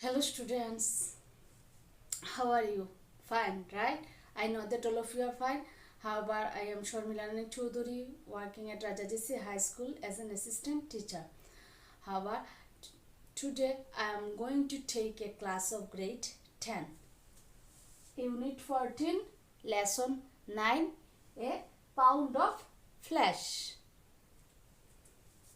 Hello students, how are you? Fine, right? I know that all of you are fine. However, I am Sharmila Choudhury working at Rajajisi High School as an assistant teacher. However, today I am going to take a class of grade 10. Unit 14, lesson 9, a pound of flesh.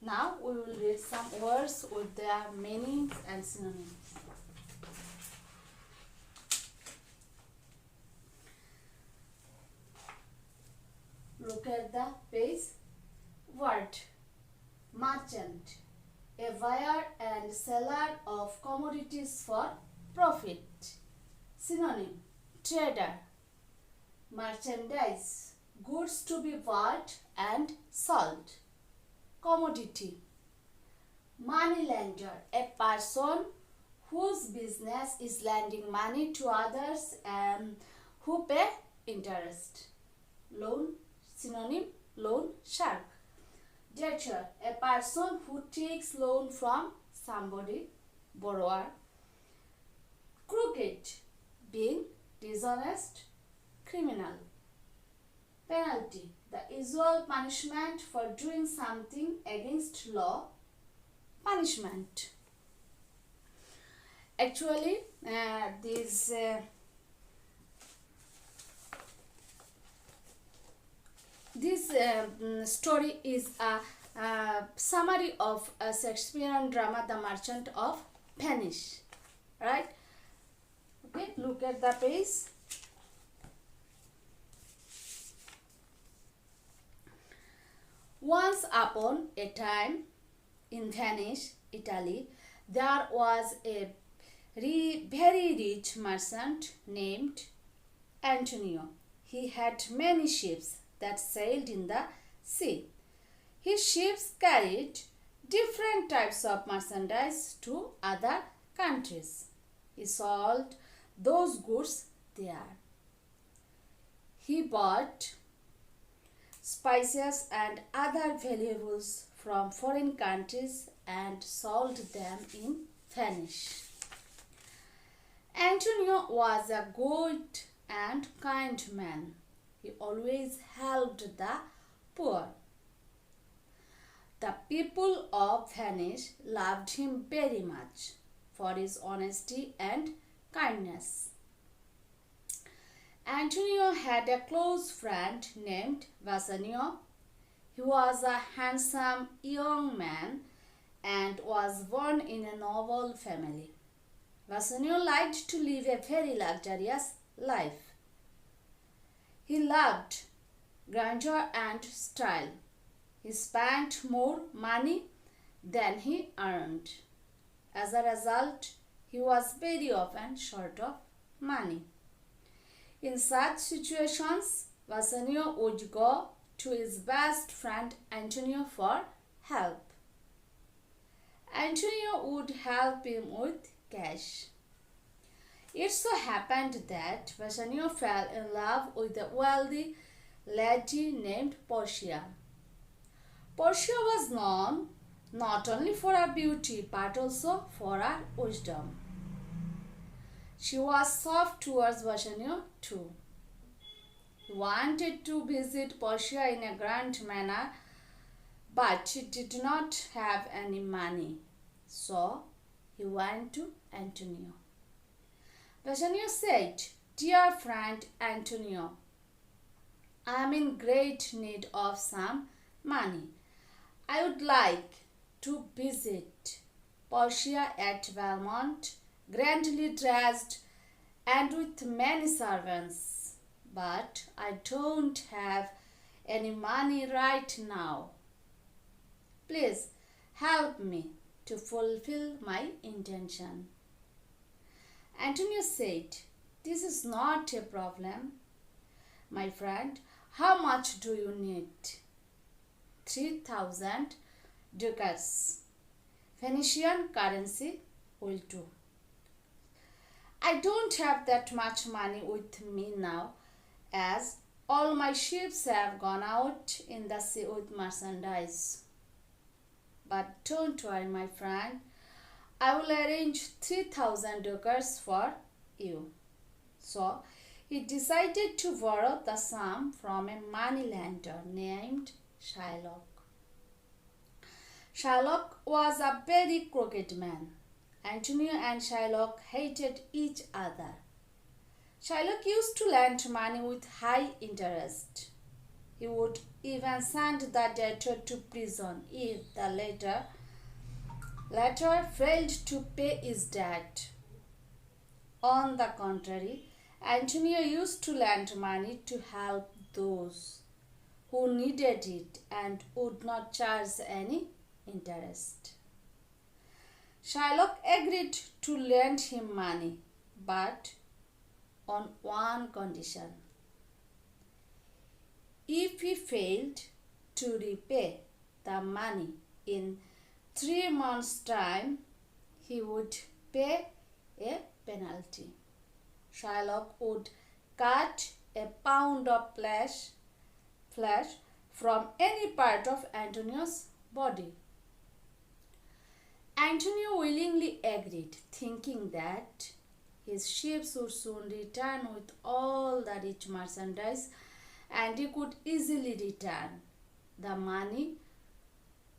Now we will read some words with their meanings and synonyms. Look at the page. Word: merchant, a buyer and seller of commodities for profit. Synonym: trader. Merchandise, goods to be bought and sold. Commodity: moneylender, a person whose business is lending money to others and who pay interest. Loan, synonym: loan shark. Debtor, a person who takes loan from somebody, borrower. Crooked, being dishonest, criminal. Penalty, the usual punishment for doing something against law, punishment. Actually, this story is a summary of a Shakespearean drama, The Merchant of Venice. Right? Okay, look at the page. Once upon a time, in Venice, Italy, there was a very rich merchant named Antonio. He had many ships that sailed in the sea. His ships carried different types of merchandise to other countries. He sold those goods there. He bought spices and other valuables from foreign countries and sold them in Venice. Antonio was a good and kind man. He always helped the poor. The people of Venice loved him very much for his honesty and kindness. Antonio had a close friend named Bassanio. He was a handsome young man and was born in a noble family. Bassanio liked to live a very luxurious life. He loved grandeur and style. He spent more money than he earned. As a result, he was very often short of money. In such situations, Bassanio would go to his best friend Antonio for help. Antonio would help him with cash. It so happened that Bassanio fell in love with a wealthy lady named Portia. Portia was known not only for her beauty but also for her wisdom. She was soft towards Bassanio too. He wanted to visit Portia in a grand manner, but she did not have any money. So he went to Antonio. Bassanio said, "Dear friend Antonio, I am in great need of some money. I would like to visit Portia at Belmont, grandly dressed and with many servants, but I don't have any money right now. Please help me to fulfill my intention." Antonio said, "This is not a problem, my friend. How much do you need?" 3,000 ducats. Venetian currency will do. "I don't have that much money with me now, as all my ships have gone out in the sea with merchandise. But don't worry, my friend. I will arrange 3,000 ducats for you. So he decided to borrow the sum from a moneylender named Shylock. Shylock was a very crooked man. Antonio and Shylock hated each other. Shylock used to lend money with high interest. He would even send the debtor to prison if the latter failed to pay his debt. On the contrary, Antonio used to lend money to help those who needed it and would not charge any interest. Shylock agreed to lend him money, but on one condition. If he failed to repay the money in 3 months' time, he would pay a penalty. Shylock would cut a pound of flesh from any part of Antonio's body. Antonio willingly agreed, thinking that his ships would soon return with all the rich merchandise and he could easily return the money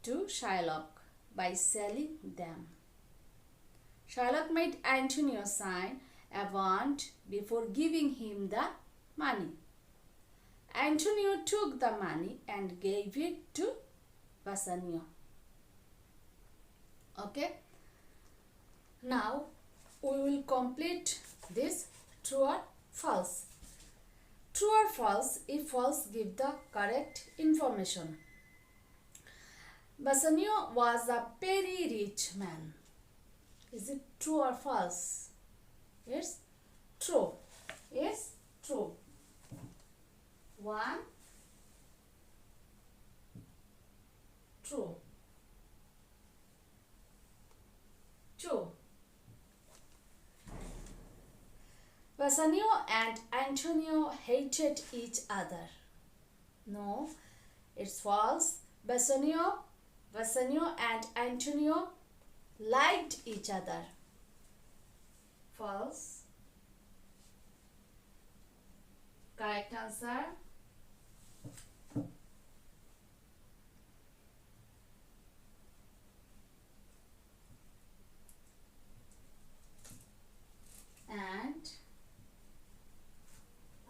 to Shylock by selling them. Shylock made Antonio sign a bond before giving him the money. Antonio took the money and gave it to Bassanio. Okay. Now we will complete this true or false. True or false? If false, give the correct information. Bassanio was a very rich man. Is it true or false? Yes, true. Yes, true. 1, true. 2. Bassanio and Antonio hated each other. No, it's false. Bassanio and Antonio liked each other. False. Correct answer. And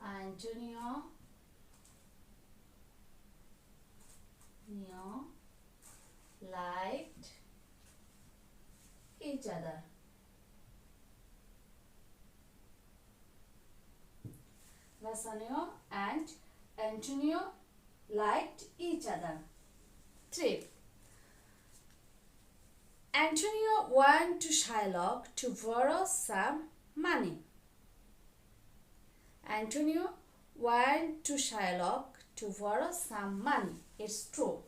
Antonio liked each other. Bassanio and Antonio liked each other. 3. Antonio went to Shylock to borrow some money. Antonio went to Shylock to borrow some money. It's true.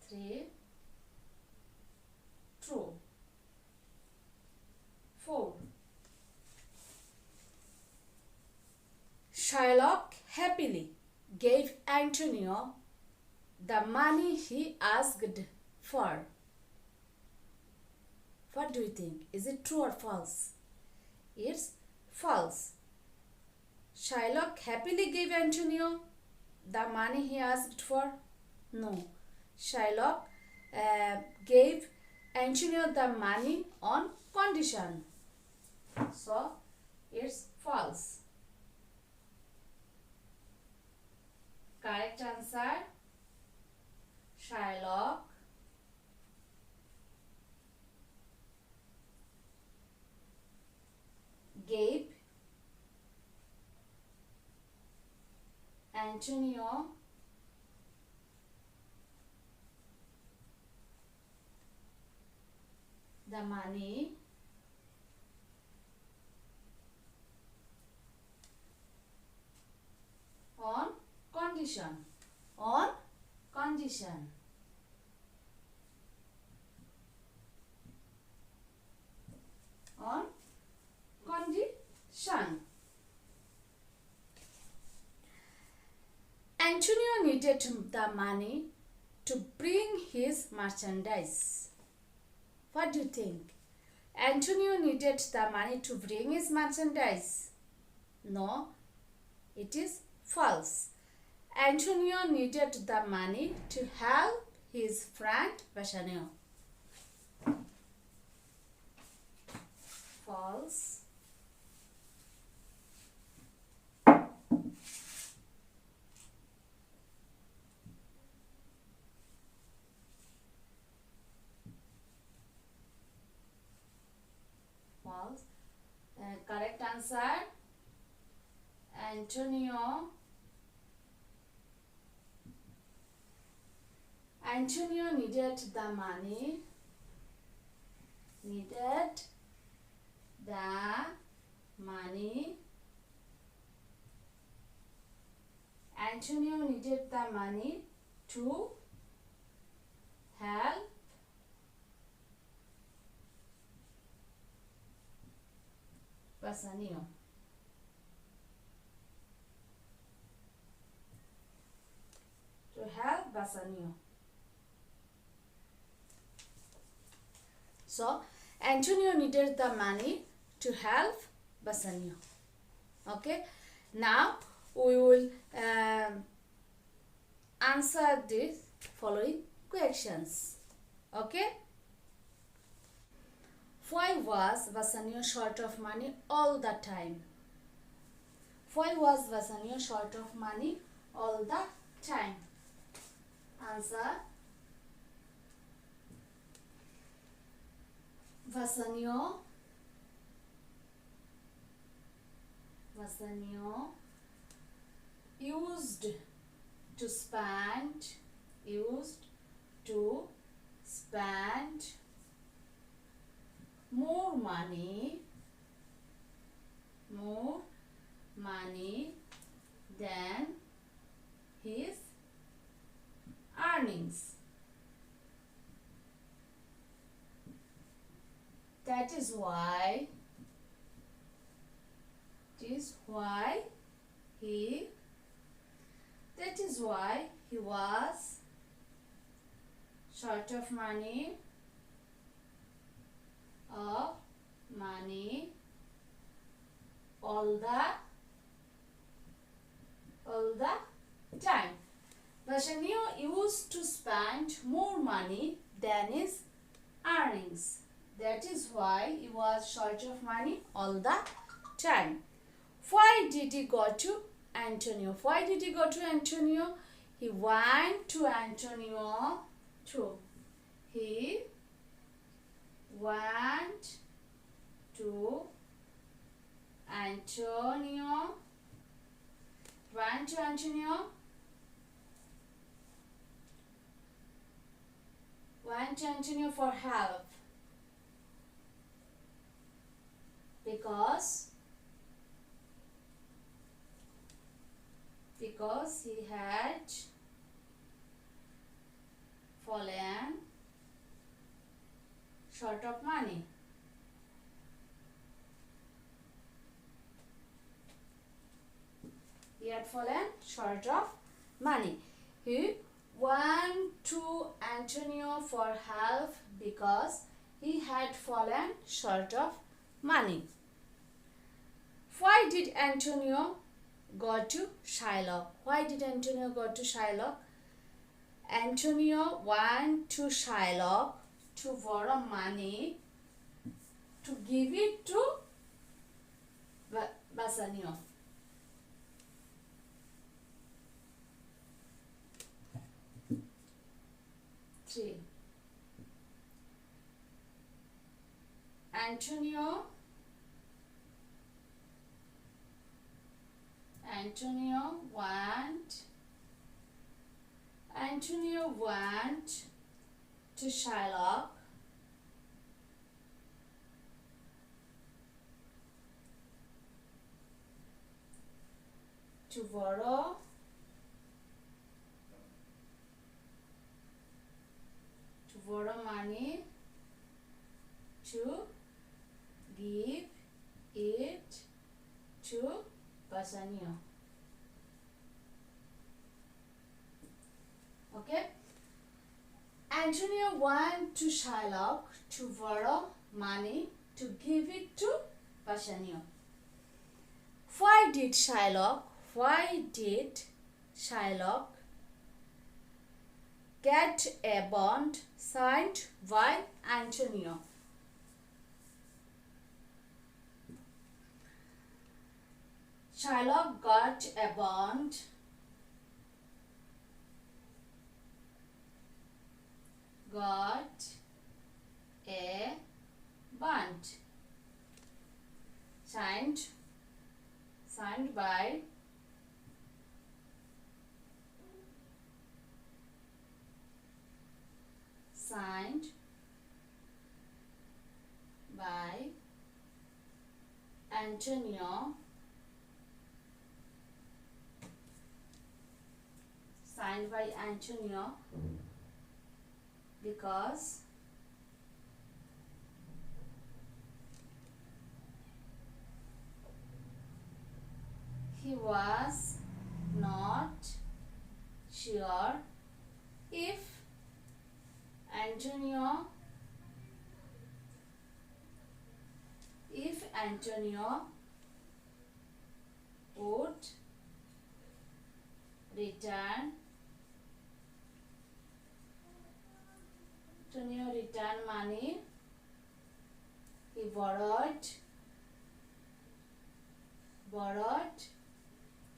3. True. 4. Shylock happily gave Antonio the money he asked for. What do you think? Is it true or false? It's false. Shylock happily gave Antonio the money he asked for? No. Shylock gave Antonio the money on condition. So, it's false. Correct answer. Shylock gave Antonio the money on condition. On condition. On condition. Antonio needed the money to bring his merchandise. What do you think? Antonio needed the money to bring his merchandise. No, it is false. Antonio needed the money to help his friend Bassanio. False. False. Correct answer. Antonio needed the money. Antonio needed the money to help Bassanio. So, Antonio needed the money to help Bassanio. Okay. Now, we will answer these following questions. Okay. Why was Bassanio short of money all the time? Why was Bassanio short of money all the time? Answer. Bassanio used to spend more money than his earnings. That is why he was short of money all the time. Bassanio used to spend more money than his earnings. That is why he was short of money all the time. Why did he go to Antonio? He went to Antonio too. He went to Antonio for help because he had fallen short of money. He went to Antonio for help because he had fallen short of money. Why did Antonio go to Shylock? Antonio went to Shylock to borrow money to give it to Bassanio. Antonio went to Shylock to borrow money to give it to Bassanio. Okay. Antonio went to Shylock to borrow money to give it to Bassanio. Why did Shylock get a bond signed by Antonio? Shylock got a bond signed by Antonio. Signed by Antonio because he was not sure if Antonio would return money he borrowed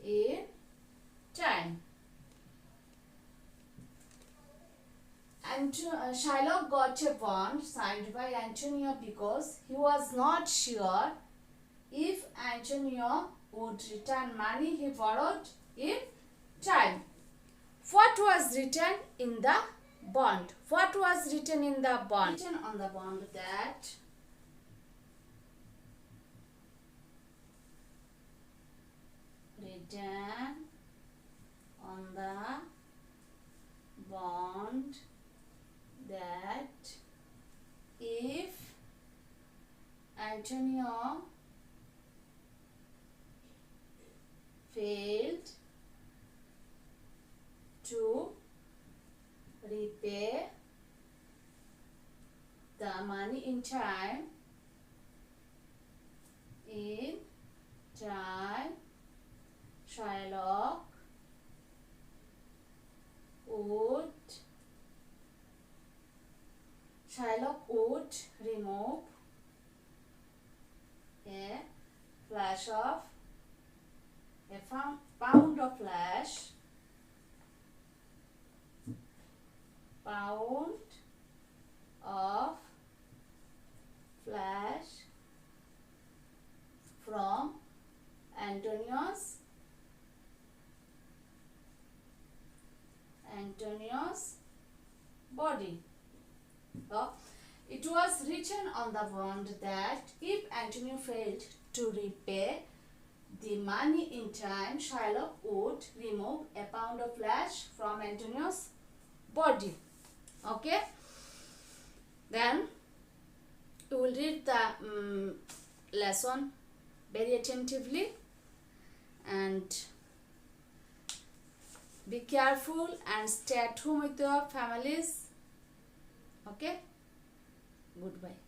in time. Shylock got a bond signed by Antonio because he was not sure if Antonio would return money he borrowed in time. What was written in the bond? What was written in the bond? Written on the bond that if Antonio failed to repay the money in time, Shylock would remove a pound of flesh from Antonio's body. So, it was written on the bond that if Antonio failed to repay the money in time, Shylock would remove a pound of flesh from Antonio's body. Okay? Then, you will read the lesson very attentively and be careful and stay at home with your families. Okay? Goodbye.